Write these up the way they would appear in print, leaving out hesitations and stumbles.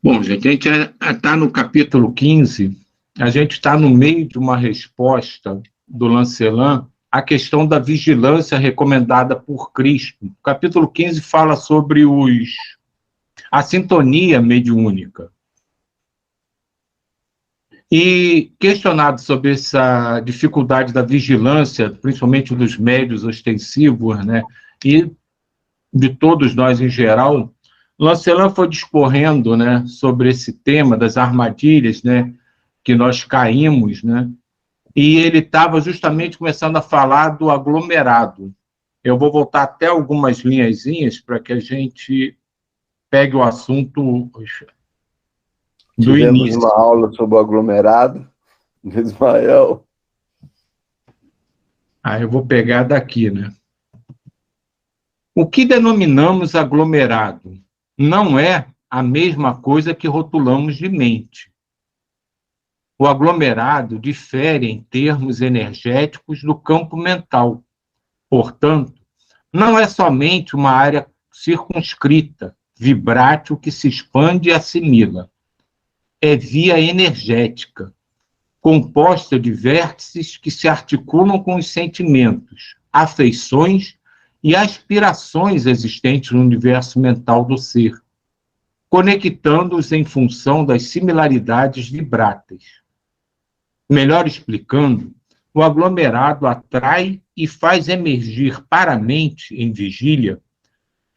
Bom, gente, a gente está no capítulo 15, a gente está no meio de uma resposta do Lancelin à questão da vigilância recomendada por Cristo. O capítulo 15 fala sobre a sintonia mediúnica. E questionado sobre essa dificuldade da vigilância, principalmente dos médiuns ostensivos, né, e de todos nós em geral, Lancelin foi discorrendo, né, sobre esse tema das armadilhas, né, que nós caímos, né, e ele estava justamente começando a falar do aglomerado. Eu vou voltar até algumas linhazinhas para que a gente pegue o assunto do Tivemos início. uma aula sobre o aglomerado do Ismael. Eu vou pegar daqui, né? O que denominamos aglomerado não é a mesma coisa que rotulamos de mente. O aglomerado difere em termos energéticos do campo mental. Portanto, não é somente uma área circunscrita, vibrátil, que se expande e assimila. É via energética, composta de vértices que se articulam com os sentimentos, afeições e aspirações existentes no universo mental do ser, conectando-os em função das similaridades vibráteis. Melhor explicando, o aglomerado atrai e faz emergir para a mente, em vigília,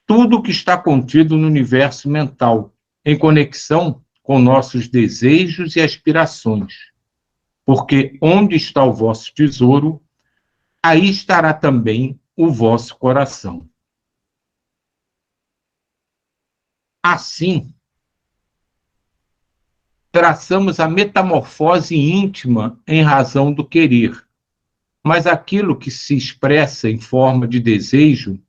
tudo o que está contido no universo mental, em conexão com nossos desejos e aspirações. Porque onde está o vosso tesouro, aí estará também o vosso coração. Assim, traçamos a metamorfose íntima em razão do querer, mas aquilo que se expressa em forma de desejo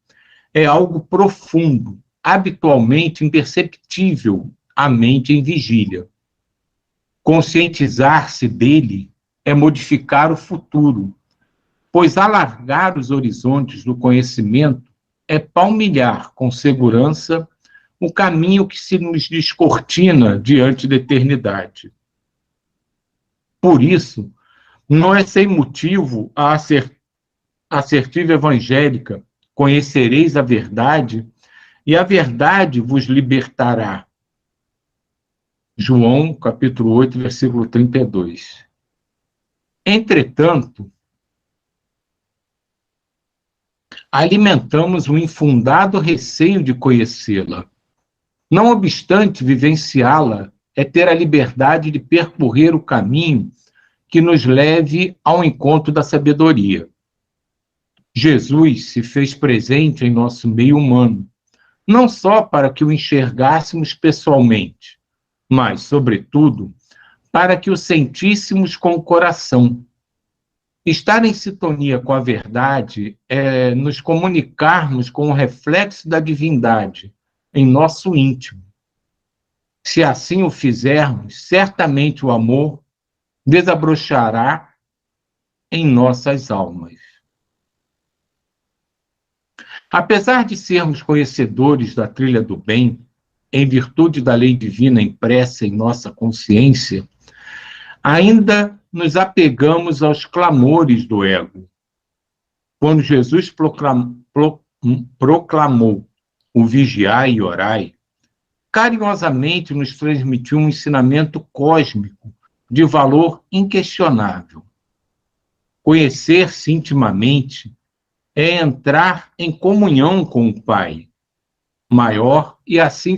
é algo profundo, habitualmente imperceptível à mente em vigília. Conscientizar-se dele é modificar o futuro, pois alargar os horizontes do conhecimento é palmilhar com segurança o caminho que se nos descortina diante da eternidade. Por isso, não é sem motivo a assertiva evangélica: conhecereis a verdade, e a verdade vos libertará. João, capítulo 8, versículo 32. Entretanto, alimentamos um infundado receio de conhecê-la. Não obstante, vivenciá-la é ter a liberdade de percorrer o caminho que nos leve ao encontro da sabedoria. Jesus se fez presente em nosso meio humano, não só para que o enxergássemos pessoalmente, mas, sobretudo, para que o sentíssemos com o coração. Estar em sintonia com a verdade é nos comunicarmos com o reflexo da divindade em nosso íntimo. Se assim o fizermos, certamente o amor desabrochará em nossas almas. Apesar de sermos conhecedores da trilha do bem, em virtude da lei divina impressa em nossa consciência, ainda nos apegamos aos clamores do ego. Quando Jesus proclamou o vigiai e orai, carinhosamente nos transmitiu um ensinamento cósmico de valor inquestionável. Conhecer-se intimamente é entrar em comunhão com o Pai maior, e assim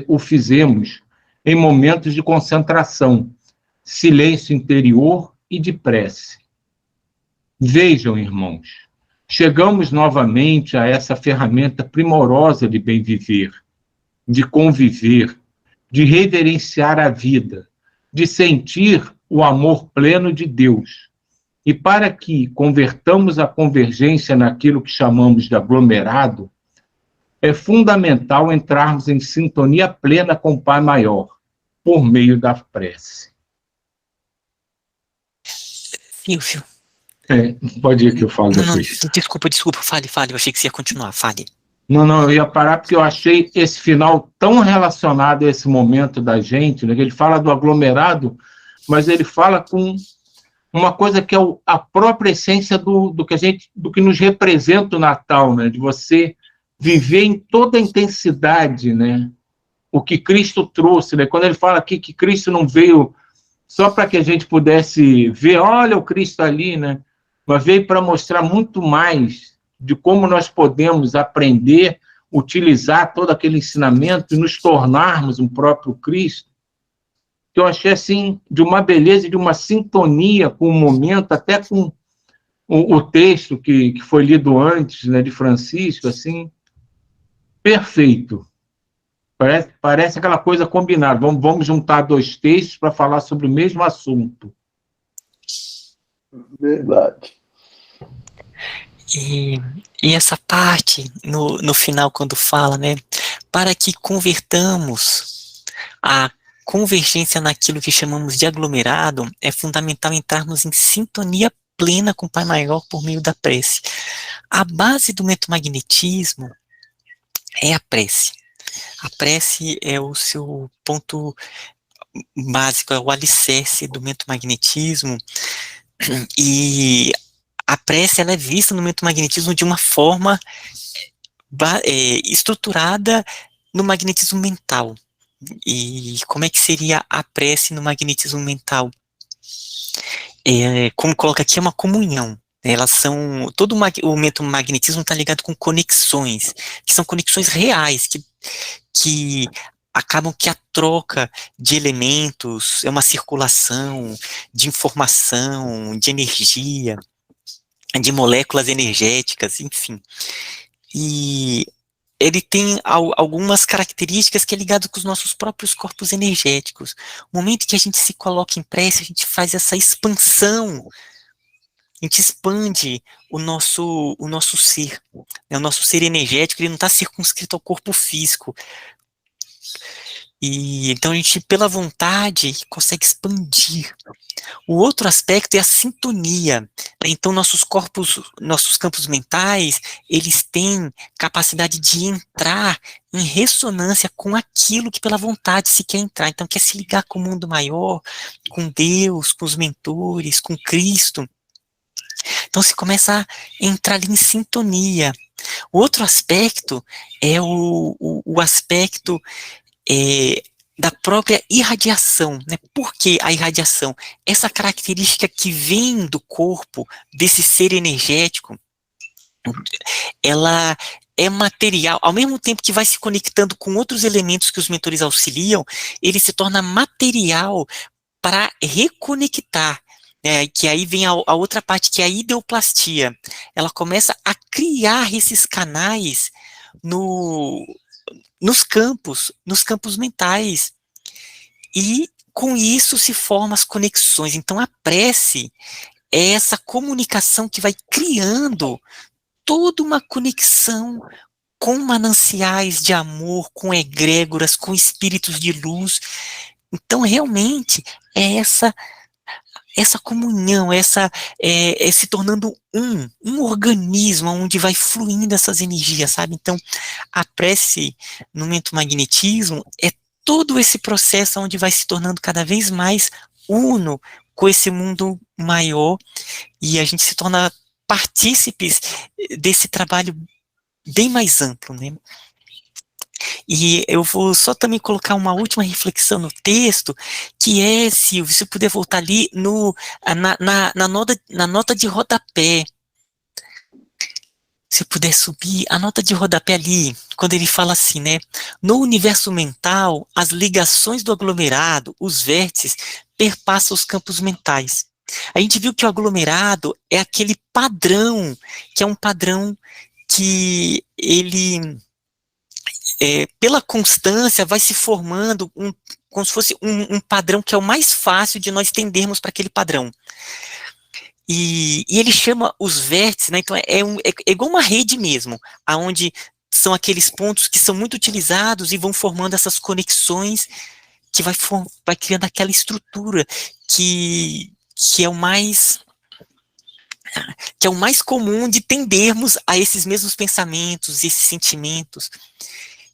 o fizemos em momentos de concentração, silêncio interior e de prece. Vejam, irmãos, chegamos novamente a essa ferramenta primorosa de bem viver, de conviver, de reverenciar a vida, de sentir o amor pleno de Deus. E para que convertamos a convergência naquilo que chamamos de aglomerado, é fundamental entrarmos em sintonia plena com o Pai Maior, por meio da prece. Silvio. Pode ir que eu falo depois. Desculpa, fale, eu achei que você ia continuar, fale. Não, não, eu ia parar porque eu achei esse final tão relacionado a esse momento da gente, né? Que ele fala do aglomerado, mas ele fala com uma coisa que é a própria essência do que a gente, do que nos representa o Natal, né? De você viver em toda a intensidade, né? O que Cristo trouxe, né? Quando ele fala aqui que Cristo não veio só para que a gente pudesse ver, olha o Cristo ali, né? Mas veio para mostrar muito mais de como nós podemos aprender, utilizar todo aquele ensinamento e nos tornarmos um próprio Cristo, que eu achei assim de uma beleza e de uma sintonia com o momento, até com o texto que foi lido antes, né, de Francisco, assim, perfeito. Parece aquela coisa combinada. Vamos juntar dois textos para falar sobre o mesmo assunto. Verdade. E essa parte, no final, quando fala, né, para que convertamos a convergência naquilo que chamamos de aglomerado, é fundamental entrarmos em sintonia plena com o Pai Maior por meio da prece. A base do metomagnetismo é a prece. A prece é o seu ponto básico, é o alicerce do metomagnetismo, e a prece ela é vista no metomagnetismo de uma forma estruturada no magnetismo mental. E como é que seria a prece no magnetismo mental? Como coloca aqui, é uma comunhão. Elas são, todo o metomagnetismo está ligado com conexões, que são conexões reais, que acabam que a troca de elementos é uma circulação de informação, de energia, de moléculas energéticas, enfim. E ele tem algumas características que é ligado com os nossos próprios corpos energéticos. No momento que a gente se coloca em prece, a gente faz essa expansão, a gente expande o nosso ser, né? O nosso ser energético, ele não está circunscrito ao corpo físico. E então a gente, pela vontade, consegue expandir. O outro aspecto é a sintonia. Então nossos campos mentais, eles têm capacidade de entrar em ressonância com aquilo que pela vontade se quer entrar. Então quer se ligar com o mundo maior, com Deus, com os mentores, com Cristo. Então se começa a entrar ali em sintonia. O outro aspecto é o aspecto da própria irradiação, né? Por que a irradiação? Essa característica que vem do corpo, desse ser energético, ela é material, ao mesmo tempo que vai se conectando com outros elementos que os mentores auxiliam, ele se torna material para reconectar, né? Que aí vem a outra parte, que é a ideoplastia. Ela começa a criar esses canais nos campos mentais, e com isso se formam as conexões. Então a prece é essa comunicação que vai criando toda uma conexão com mananciais de amor, com egrégoras, com espíritos de luz. Então realmente é essa comunhão, se tornando um organismo onde vai fluindo essas energias, sabe? Então, a prece no metomagnetismo é todo esse processo onde vai se tornando cada vez mais uno com esse mundo maior, e a gente se torna partícipes desse trabalho bem mais amplo, né? E eu vou só também colocar uma última reflexão no texto, que é, Silvio, se puder voltar ali na nota de rodapé. Se puder subir, a nota de rodapé ali, quando ele fala assim, né? No universo mental, as ligações do aglomerado, os vértices, perpassam os campos mentais. A gente viu que o aglomerado é aquele padrão, que é um padrão que ele... pela constância, vai se formando como se fosse um padrão que é o mais fácil de nós tendermos para aquele padrão. E ele chama os vértices, né? Então é igual uma rede mesmo, aonde são aqueles pontos que são muito utilizados e vão formando essas conexões que vai criando aquela estrutura que é o mais que é o mais comum de tendermos a esses mesmos pensamentos, esses sentimentos.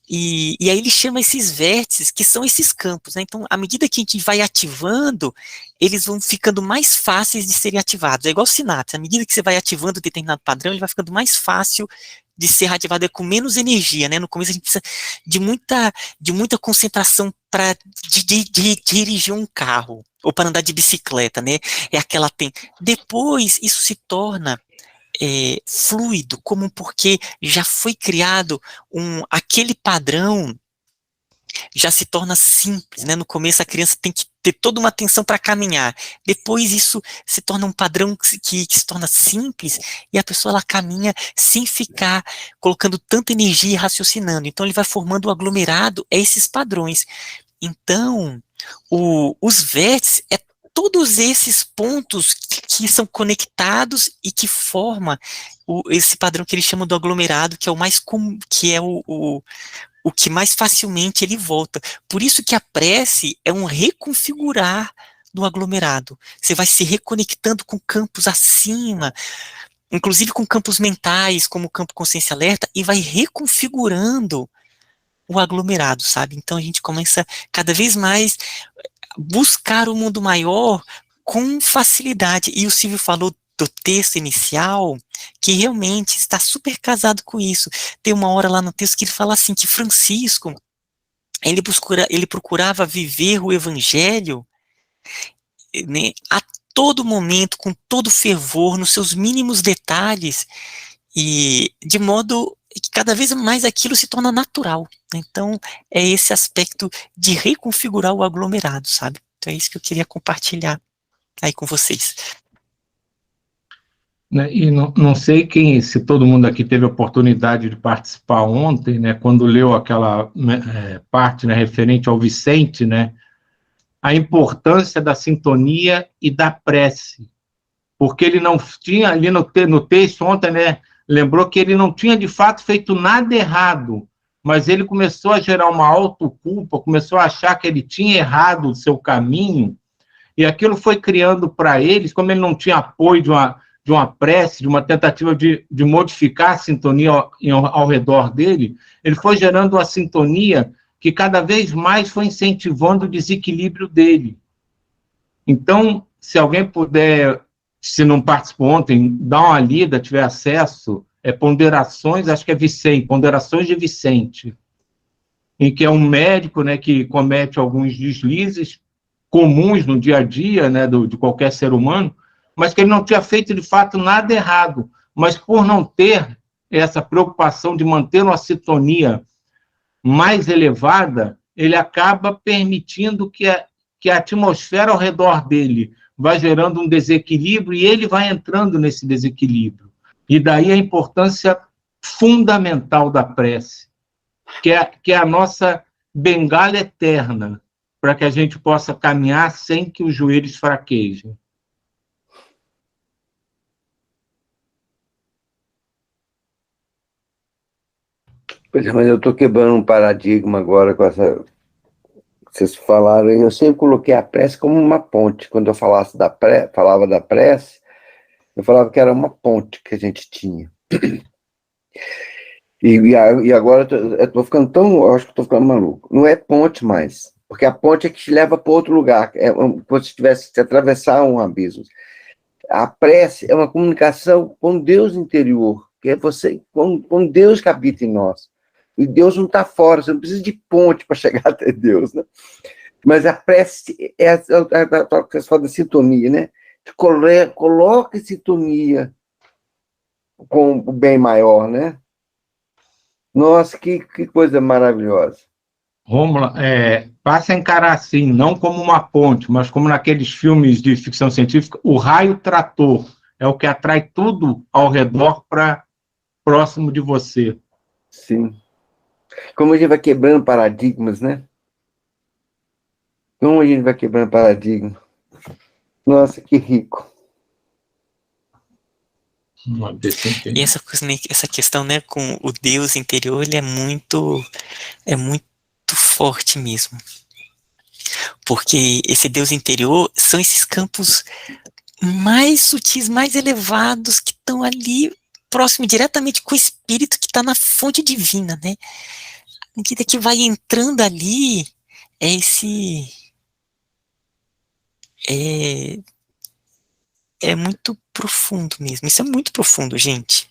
E aí ele chama esses vértices, que são esses campos, né? Então, à medida que a gente vai ativando, eles vão ficando mais fáceis de serem ativados. É igual sinapse, à medida que você vai ativando determinado padrão, ele vai ficando mais fácil de ser ativado, é com menos energia, né? No começo a gente precisa de muita concentração para dirigir um carro, ou para andar de bicicleta, né? É aquela tem. Depois, isso se torna fluido, como porque já foi criado aquele padrão já se torna simples, né? No começo a criança tem que ter toda uma atenção para caminhar, depois isso se torna um padrão que se torna simples, e a pessoa ela caminha sem ficar colocando tanta energia e raciocinando, então ele vai formando o aglomerado, esses padrões. Então, os vértices todos esses pontos que são conectados e que forma esse padrão que eles chamam do aglomerado, que é o mais comum, que é o que mais facilmente ele volta. Por isso que a prece é um reconfigurar do aglomerado. Você vai se reconectando com campos acima, inclusive com campos mentais, como o campo consciência alerta, e vai reconfigurando o aglomerado, sabe? Então a gente começa cada vez mais buscar o mundo maior com facilidade. E o Silvio falou do texto inicial, que realmente está super casado com isso. Tem uma hora lá no texto que ele fala assim, que Francisco, ele procurava viver o evangelho, né, a todo momento, com todo fervor, nos seus mínimos detalhes, e de modo que cada vez mais aquilo se torna natural. Então, é esse aspecto de reconfigurar o aglomerado, sabe? Então é isso que eu queria compartilhar aí com vocês. Né, e não sei se todo mundo aqui teve a oportunidade de participar ontem, né, quando leu aquela parte, né, referente ao Vicente, né, a importância da sintonia e da prece, porque ele não tinha, ali no texto ontem, né, lembrou que ele não tinha de fato feito nada errado, mas ele começou a gerar uma autoculpa, começou a achar que ele tinha errado o seu caminho, e aquilo foi criando para eles, como ele não tinha apoio de uma prece, de uma tentativa de modificar a sintonia ao redor dele, ele foi gerando uma sintonia que cada vez mais foi incentivando o desequilíbrio dele. Então, se alguém puder, se não participou ontem, dar uma lida, tiver acesso, Ponderações, acho que é Vicente, Ponderações de Vicente, em que é um médico, né, que comete alguns deslizes comuns no dia a dia, né, de qualquer ser humano, mas que ele não tinha feito, de fato, nada errado, mas por não ter essa preocupação de manter uma sintonia mais elevada, ele acaba permitindo que a atmosfera ao redor dele vai gerando um desequilíbrio e ele vai entrando nesse desequilíbrio. E daí a importância fundamental da prece, que é a nossa bengala eterna, para que a gente possa caminhar sem que os joelhos fraquejem. Pois é, mas eu estou quebrando um paradigma agora com essa... Vocês falaram, eu sempre coloquei a prece como uma ponte. Quando eu falava da prece, eu falava que era uma ponte que a gente tinha. E agora eu estou ficando eu acho que estou ficando maluco. Não é ponte mais, porque a ponte é que te leva para outro lugar, como se tivesse que atravessar um abismo. A prece é uma comunicação com Deus interior, que é você, com Deus que habita em nós. E Deus não está fora, você não precisa de ponte para chegar até Deus, né? Mas a prece é a fala da sintonia, né? Coloca em sintonia com o bem maior, né? Nossa, que coisa maravilhosa. Rômulo, passa a encarar assim, não como uma ponte, mas como naqueles filmes de ficção científica, o raio trator é o que atrai tudo ao redor para próximo de você. Sim. Como a gente vai quebrando paradigmas, né? Como a gente vai quebrando paradigmas. Nossa, que rico. E essa questão, né, com o Deus interior, ele é muito forte mesmo. Porque esse Deus interior são esses campos mais sutis, mais elevados, que estão ali próximo diretamente com o espírito que está na fonte divina, né? À medida que vai entrando ali, é esse... É muito profundo mesmo. Isso é muito profundo, gente.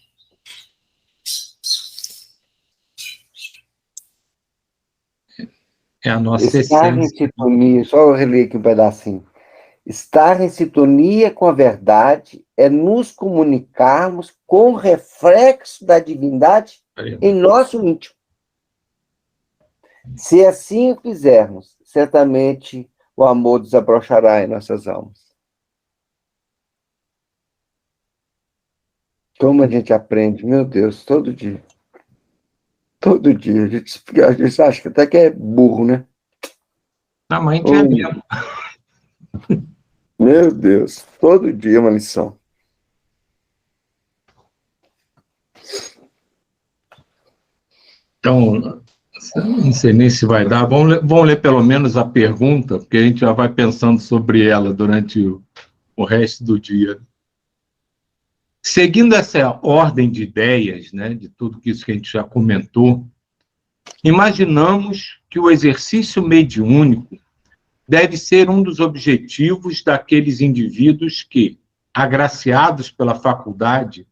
É a nossa Estar em essência. sintonia, só eu reler aqui um pedacinho. Estar em sintonia com a verdade é nos comunicarmos com o reflexo da divindade em nosso íntimo. Se assim o fizermos, certamente o amor desabrochará em nossas almas. Como a gente aprende, meu Deus, todo dia. Todo dia. A gente acha que até que é burro, né? Na mãe é mesmo. Meu Deus, todo dia é uma lição. Então, não sei nem se vai dar. Vamos ler pelo menos a pergunta, porque a gente já vai pensando sobre ela durante o resto do dia. Seguindo essa ordem de ideias, né, de tudo isso que a gente já comentou, imaginamos que o exercício mediúnico deve ser um dos objetivos daqueles indivíduos que, agraciados pela faculdade,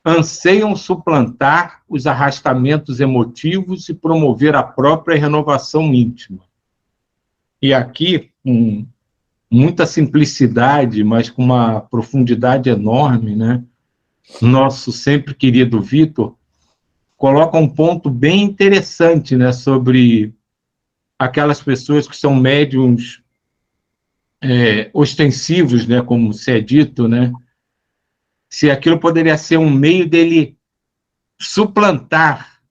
anseiam suplantar os arrastamentos emotivos e promover a própria renovação íntima. E aqui, com muita simplicidade, mas com uma profundidade enorme, né? Nosso sempre querido Vitor coloca um ponto bem interessante, né, sobre aquelas pessoas que são médiums ostensivos, né, como se é dito, né? Se aquilo poderia ser um meio dele suplantar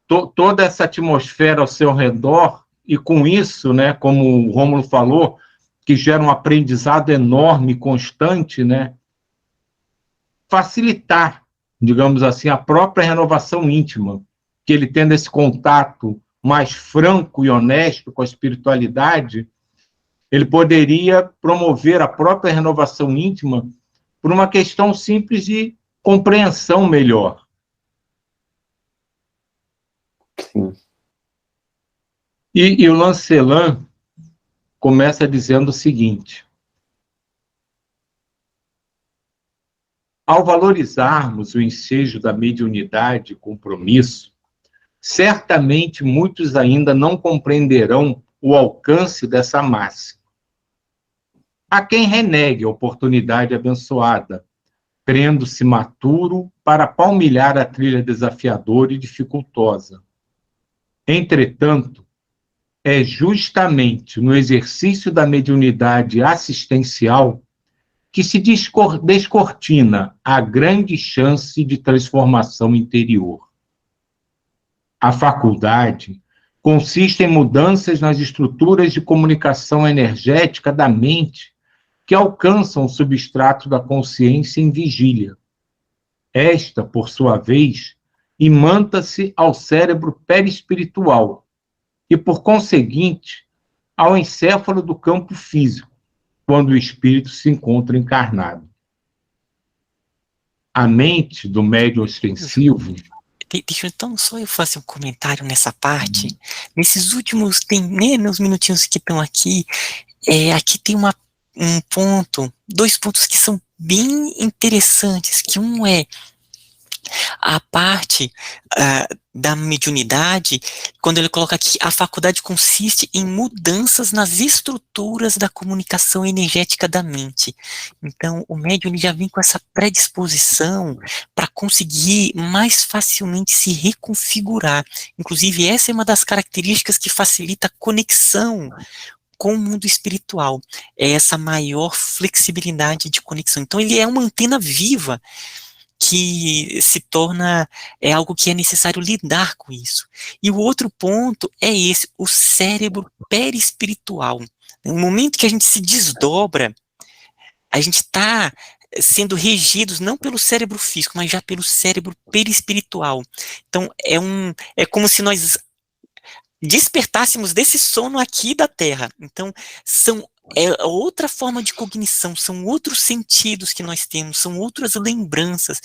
toda essa atmosfera ao seu redor e com isso, né, como o Rômulo falou, que gera um aprendizado enorme, constante, né, facilitar, digamos assim, a própria renovação íntima, que ele tendo esse contato mais franco e honesto com a espiritualidade, ele poderia promover a própria renovação íntima por uma questão simples de compreensão melhor. Sim. E o Lancelin começa dizendo o seguinte: ao valorizarmos o ensejo da mediunidade e compromisso, certamente muitos ainda não compreenderão o alcance dessa máxima. Há quem renegue a oportunidade abençoada, crendo-se maturo para palmilhar a trilha desafiadora e dificultosa. Entretanto, é justamente no exercício da mediunidade assistencial que se descortina a grande chance de transformação interior. A faculdade consiste em mudanças nas estruturas de comunicação energética da mente que alcançam o substrato da consciência em vigília. Esta, por sua vez, imanta-se ao cérebro perispiritual e, por conseguinte, ao encéfalo do campo físico, quando o espírito se encontra encarnado. A mente do médium ostensivo... Deixa então só eu fazer um comentário nessa parte. Nesses últimos, né, nos minutinhos que estão aqui, aqui tem dois pontos que são bem interessantes, que um é a parte da mediunidade, quando ele coloca aqui, a faculdade consiste em mudanças nas estruturas da comunicação energética da mente. Então, o médium ele já vem com essa predisposição para conseguir mais facilmente se reconfigurar. Inclusive, essa é uma das características que facilita a conexão com o mundo espiritual, é essa maior flexibilidade de conexão. Então, ele é uma antena viva que se torna algo que é necessário lidar com isso. E o outro ponto é esse, o cérebro perispiritual. No momento que a gente se desdobra, a gente está sendo regidos não pelo cérebro físico, mas já pelo cérebro perispiritual. Então, é como se nós despertássemos desse sono aqui da Terra. Então, são é outra forma de cognição, são outros sentidos que nós temos, são outras lembranças.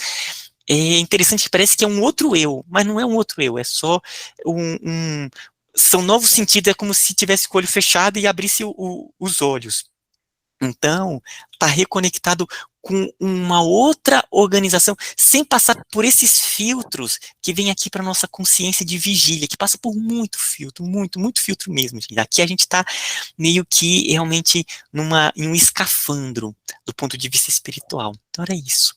É interessante que parece que é um outro eu, mas não é um outro eu, é só são novos sentidos, é como se tivesse com o olho fechado e abrisse os olhos. Então, está reconectado com uma outra organização, sem passar por esses filtros que vem aqui para nossa consciência de vigília, que passa por muito filtro, muito filtro mesmo. Gente. Aqui a gente está meio que realmente em um escafandro do ponto de vista espiritual. Então era isso.